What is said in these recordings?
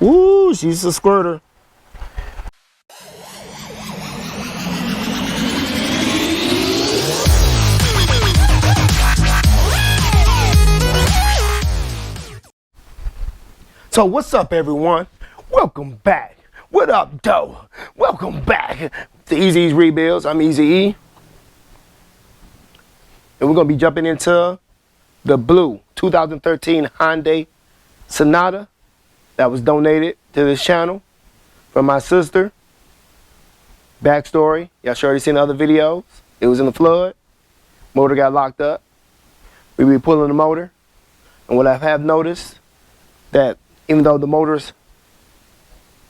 Woo, she's a squirter. So what's up, everyone? Welcome back. What up, doe? Welcome back to Easy's Rebuilds. I'm Easy E. And we're gonna be jumping into the blue 2013 Hyundai Sonata that was donated to this channel from my sister. Backstory, y'all sure already seen the other videos. It was in the flood. Motor got locked up. We be pulling the motor. And what I have noticed, that even though the motors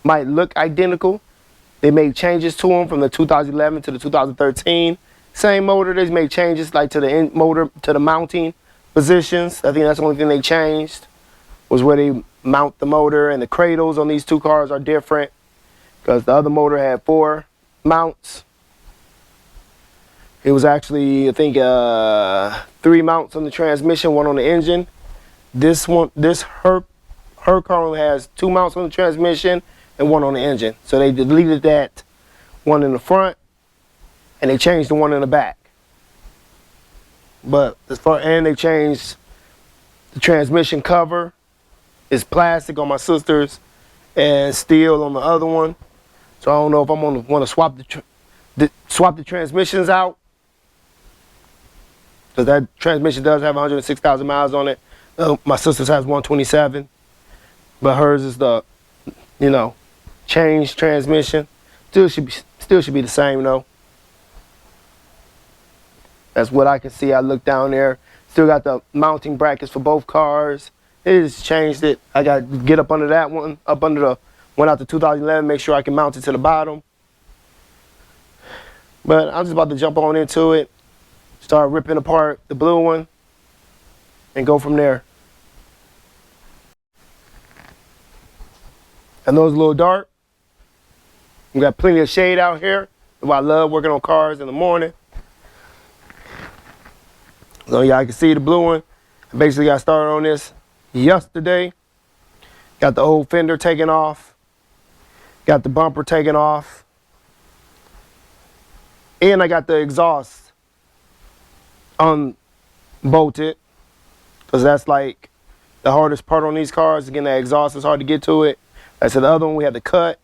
might look identical, they made changes to them from the 2011 to the 2013. Same motor, they made changes like to the motor, to the mounting positions. I think that's the only thing they changed, was where they mount the motor, and the cradles on these two cars are different because the other motor had 4 mounts. It was actually, I think, 3 mounts on the transmission, 1 on the engine. Her car only has 2 mounts on the transmission and 1 on the engine. So they deleted that 1 in the front and they changed the 1 in the back. But and they changed the transmission cover. It's plastic on my sister's and steel on the other one. So I don't know if I'm gonna want to swap the transmissions out, because that transmission does have 106,000 miles on it. My sister's has 127. But hers is the, changed transmission. Still should be the same though. That's what I can see. I look down there. Still got the mounting brackets for both cars. They just changed it. I got to get up under that one, up under the one out to 2011, make sure I can mount it to the bottom. But I'm just about to jump on into it, start ripping apart the blue one, and go from there. I know it's a little dark. We got plenty of shade out here. That's why I love working on cars in the morning. So y'all can see the blue one. I basically got started on this yesterday. Got the old fender taken off. Got the bumper taken off. And I got the exhaust unbolted, because that's like the hardest part on these cars. Again, that exhaust is hard to get to it. I said the other one we had to cut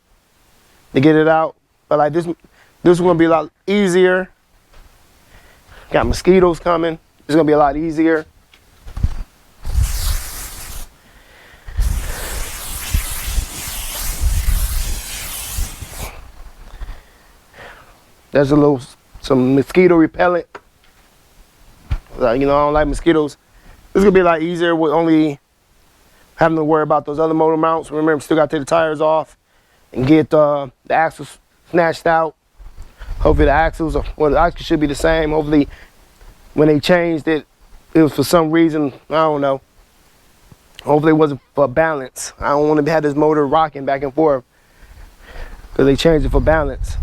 to get it out, but like this one's gonna be a lot easier. Got mosquitoes coming. It's gonna be a lot easier. There's some mosquito repellent. I don't like mosquitoes. This is gonna be a lot easier with only having to worry about those other motor mounts. Remember, we still got to take the tires off and get the axles snatched out. Hopefully the axles should be the same. Hopefully when they changed it, it was for some reason, I don't know. Hopefully it wasn't for balance. I don't want to have this motor rocking back and forth, because they changed it for balance.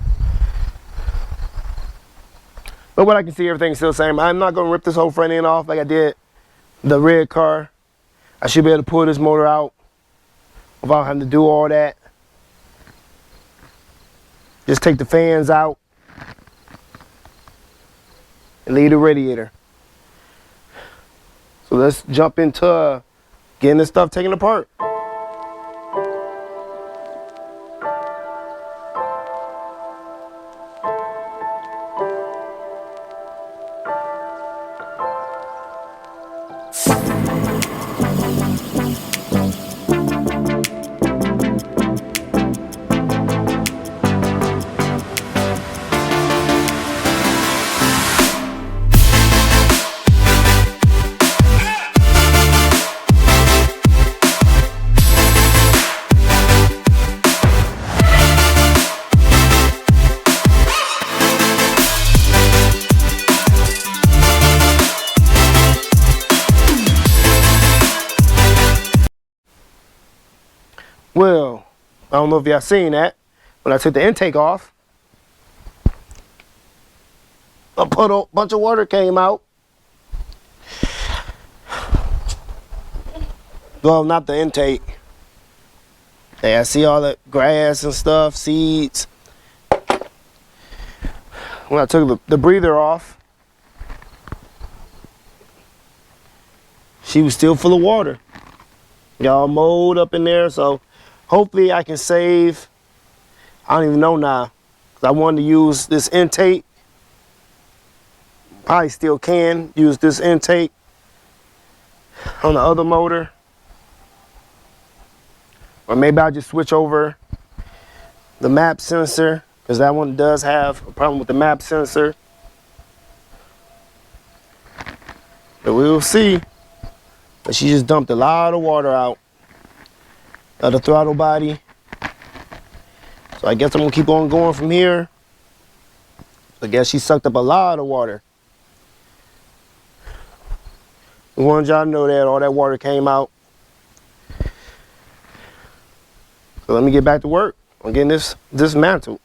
But what I can see, everything's still the same. I'm not gonna rip this whole front end off like I did the red car. I should be able to pull this motor out without having to do all that. Just take the fans out and leave the radiator. So let's jump into getting this stuff taken apart. Well, I don't know if y'all seen that. When I took the intake off, a bunch of water came out. Well, not the intake. Hey, I see all the grass and stuff, seeds. When I took the breather off, she was still full of water. Y'all mold up in there, so hopefully I can save. I don't even know now, 'cause I wanted to use this intake. Probably still can use this intake on the other motor. Or maybe I'll just switch over the map sensor, because that one does have a problem with the map sensor. But we will see. But she just dumped a lot of water out of the throttle body. So I guess I'm gonna keep on going from here. I guess she sucked up a lot of water. We wanted y'all to know that all that water came out. So let me get back to work on getting this dismantled.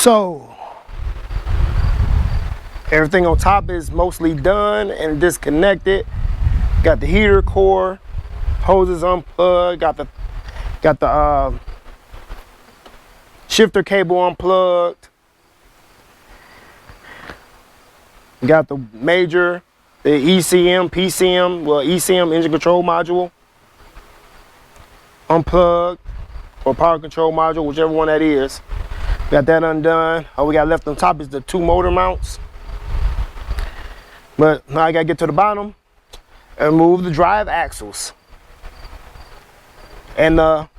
So everything on top is mostly done and disconnected. Got the heater core, hoses unplugged, got the shifter cable unplugged. Got the major, the ECM, PCM, well ECM engine control module unplugged, or power control module, whichever one that is. Got that undone. All we got left on top is the 2 motor mounts. But now I gotta get to the bottom and move the drive axles and the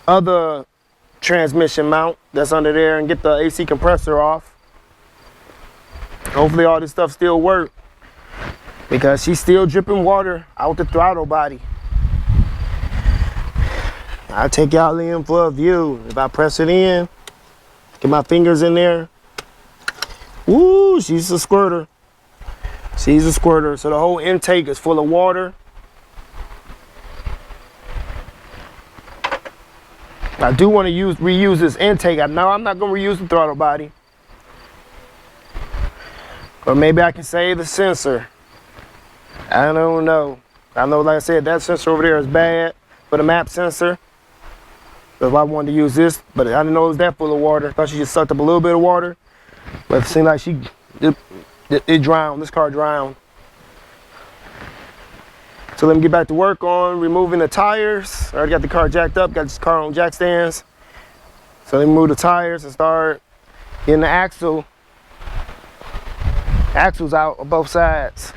other transmission mount that's under there, and get the AC compressor off. Hopefully all this stuff still works, because she's still dripping water out the throttle body. I'll take y'all in for a view. If I press it in, get my fingers in there. Woo, she's a squirter. She's a squirter. So the whole intake is full of water. I do want to reuse this intake. No, I'm not going to reuse the throttle body. But maybe I can save the sensor. I don't know. I know, like I said, that sensor over there is bad for the map sensor. So if I wanted to use this, but I didn't know it was that full of water. I thought she just sucked up a little bit of water. But it seemed like it drowned. This car drowned. So let me get back to work on removing the tires. I already got the car jacked up, got this car on jack stands. So let me move the tires and start getting the axles out on both sides.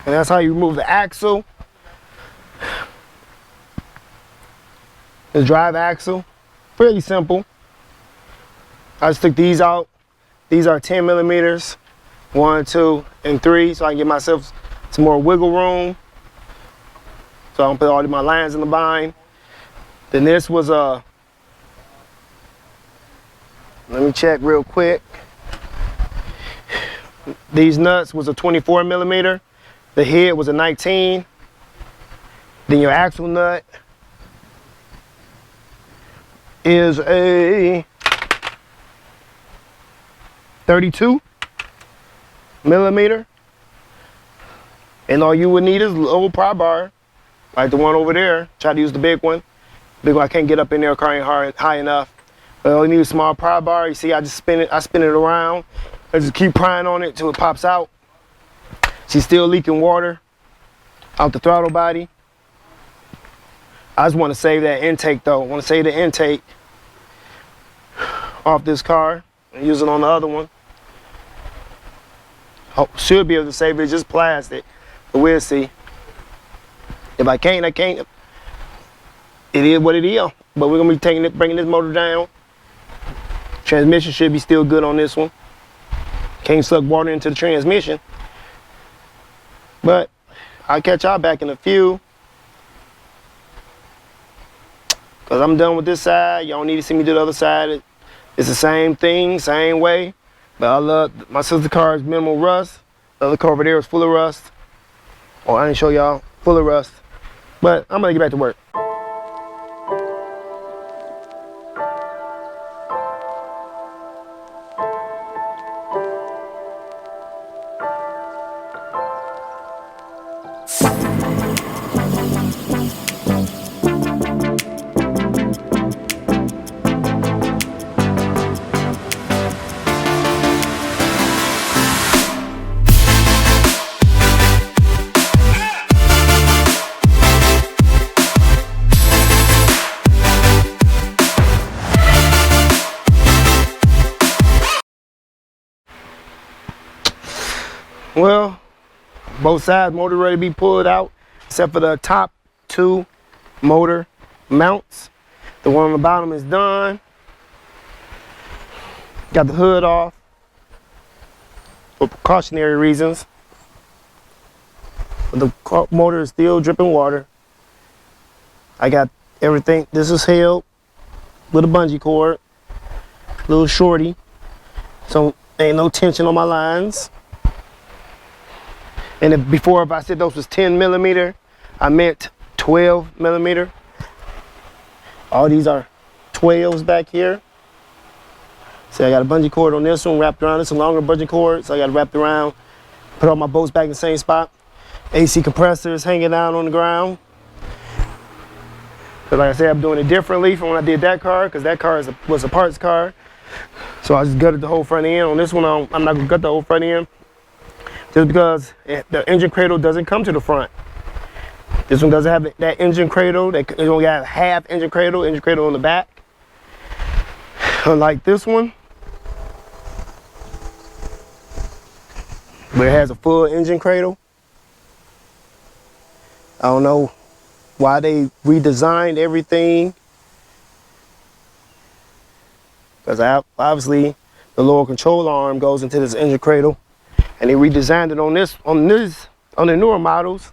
And that's how you remove the axle. The drive axle. Pretty simple. I just took these out. These are 10 millimeters. 1, 2, and 3. So I can give myself some more wiggle room. So I don't put all of my lines in the bind. Then this was a, let me check real quick. These nuts was a 24 millimeter. The head was a 19. Then your axle nut is a 32 millimeter. And all you would need is a little pry bar, like the one over there. Try to use the big one. Big one, I can't get up in there, car ain't high enough. But all you need is a small pry bar. You see, I just spin it, I spin it around. I just keep prying on it till it pops out. She's still leaking water out the throttle body. I just want to save that intake though. I want to save the intake off this car and use it on the other one. Should be able to save it, it's just plastic, but we'll see. If I can't, I can't. It is what it is. But we're gonna be taking it, bringing this motor down. Transmission should be still good on this one. Can't suck water into the transmission. But I'll catch y'all back in a few. Cause I'm done with this side. Y'all need to see me do the other side. It's the same thing, same way. But I love my sister car's minimal rust. The other car over there is full of rust. Oh, I didn't show y'all, full of rust. But I'm gonna get back to work. Well, both sides motor ready to be pulled out, except for the top two motor mounts. The one on the bottom is done. Got the hood off for precautionary reasons. But the motor is still dripping water. I got everything. This is held with a bungee cord, a little shorty, so ain't no tension on my lines. And if I said those was 10 millimeter, I meant 12 millimeter. All these are 12s back here. See, I got a bungee cord on this one wrapped around. It's a longer bungee cord, so I got it wrapped around. Put all my bolts back in the same spot. AC compressors hanging down on the ground. But like I said, I'm doing it differently from when I did that car, because that car was a parts car. So I just gutted the whole front end. On this one, I'm not gonna gut the whole front end, just because the engine cradle doesn't come to the front. This one doesn't have that engine cradle. It only got half engine cradle on the back. Unlike this one, where it has a full engine cradle. I don't know why they redesigned everything, because obviously the lower control arm goes into this engine cradle. And they redesigned it on the newer models.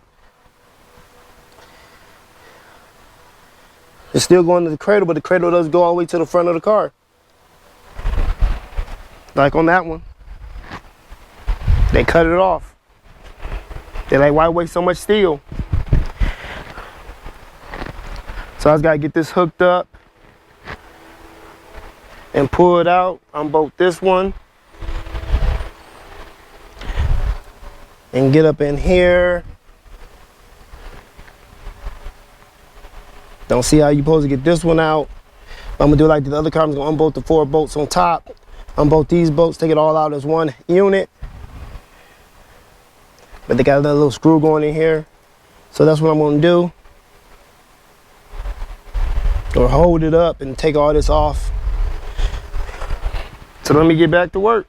It's still going to the cradle, but the cradle doesn't go all the way to the front of the car. Like on that one. They cut it off. They're like, why waste so much steel? So I just gotta get this hooked up and pull it out on both this one. And get up in here. Don't see how you're supposed to get this one out. I'm gonna do like the other car. I'm gonna unbolt the 4 bolts on top, unbolt these bolts, take it all out as one unit. But they got another little screw going in here. So that's what I'm gonna do. Or hold it up and take all this off. So let me get back to work.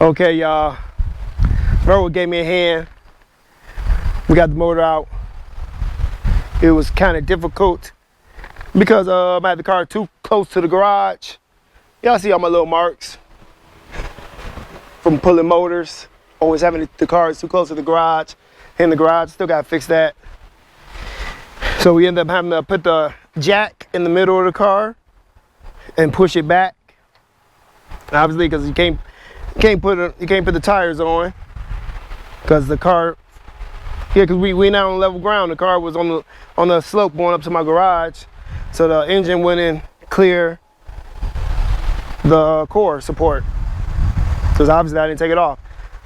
Okay, y'all. Barber gave me a hand. We got the motor out. It was kind of difficult because I had the car too close to the garage. Y'all see all my little marks from pulling motors. Always having the cars too close to the garage. In the garage, still gotta fix that. So we ended up having to put the jack in the middle of the car and push it back. Obviously, because you can't put the tires on, because the car, yeah, because we not on level ground. The car was on the slope going up to my garage, so the engine wouldn't clear the core support. Because obviously I didn't take it off.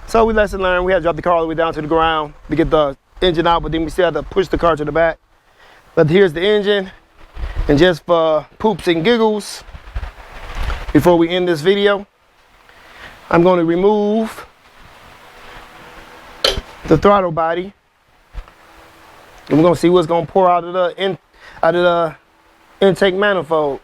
So we lesson learned. We had to drop the car all the way down to the ground to get the engine out, but then we still had to push the car to the back. But here's the engine, and just for poops and giggles, before we end this video, I'm going to remove the throttle body, and we're going to see what's going to pour out of the intake manifold.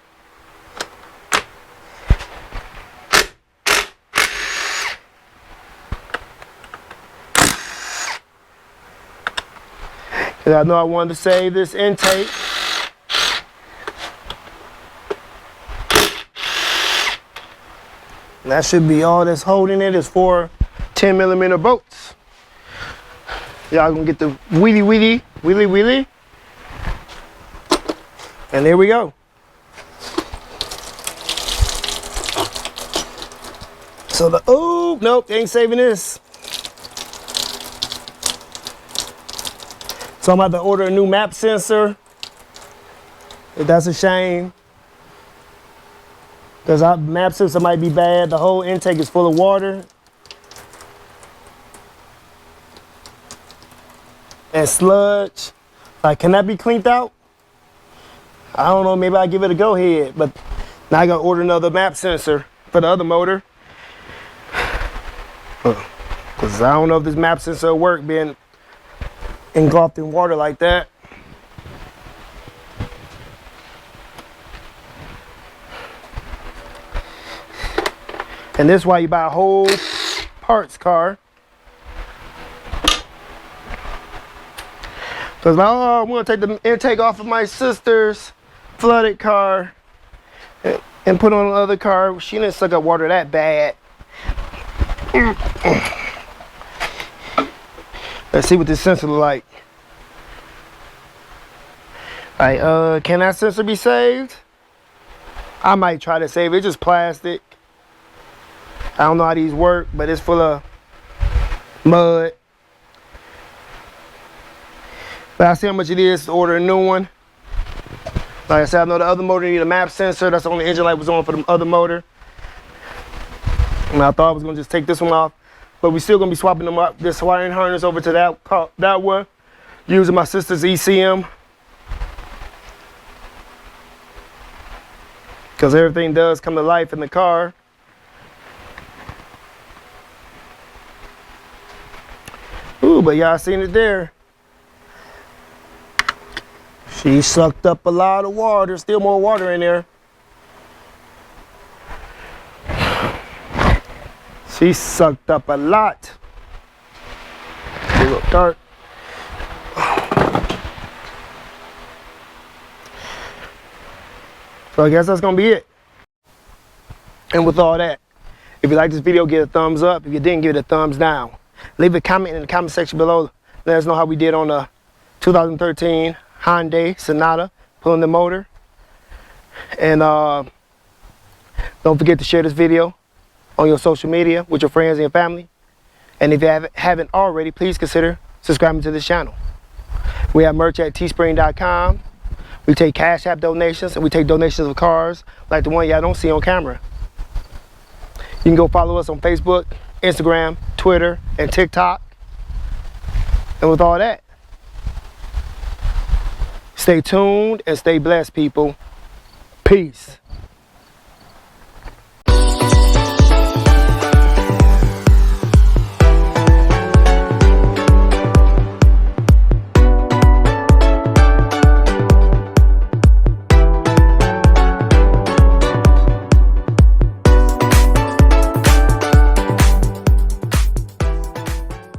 And I know I wanted to save this intake. And that should be all that's holding it is 4 10mm bolts. Y'all gonna get the wheelie. And there we go. So oh, nope, ain't saving this. So I'm about to order a new map sensor. That's a shame, because our map sensor might be bad. The whole intake is full of water and sludge. Like, can that be cleaned out? I don't know, maybe I'll give it a go ahead, but now I gotta order another map sensor for the other motor. Because I don't know if this map sensor will work being engulfed in water like that. And this is why you buy a whole parts car. Because oh, I'm going to take the intake off of my sister's flooded car and put on another car. She didn't suck up water that bad. Let's see what this sensor look like. Alright, can that sensor be saved? I might try to save it. It's just plastic. I don't know how these work, but it's full of mud. But I see how much it is to order a new one. Like I said, I know the other motor need a map sensor. That's the only engine light was on for the other motor. And I thought I was gonna just take this one off, but we're still gonna be swapping them up, this wiring harness over to that one, using my sister's ECM. Because everything does come to life in the car. Ooh, but y'all seen it there. She sucked up a lot of water, still more water in there. She sucked up a lot. A little dark. So I guess that's gonna be it. And with all that, if you like this video, give it a thumbs up. If you didn't, give it a thumbs down. Leave a comment in the comment section below. Let us know how we did on the 2013 Hyundai Sonata, pulling the motor. And don't forget to share this video on your social media with your friends and your family. And if you haven't already, please consider subscribing to this channel. We have merch at teespring.com. We take Cash App donations, and we take donations of cars like the one y'all don't see on camera. You can go follow us on Facebook, Instagram, Twitter, and TikTok. And with all that, stay tuned and stay blessed, people. Peace.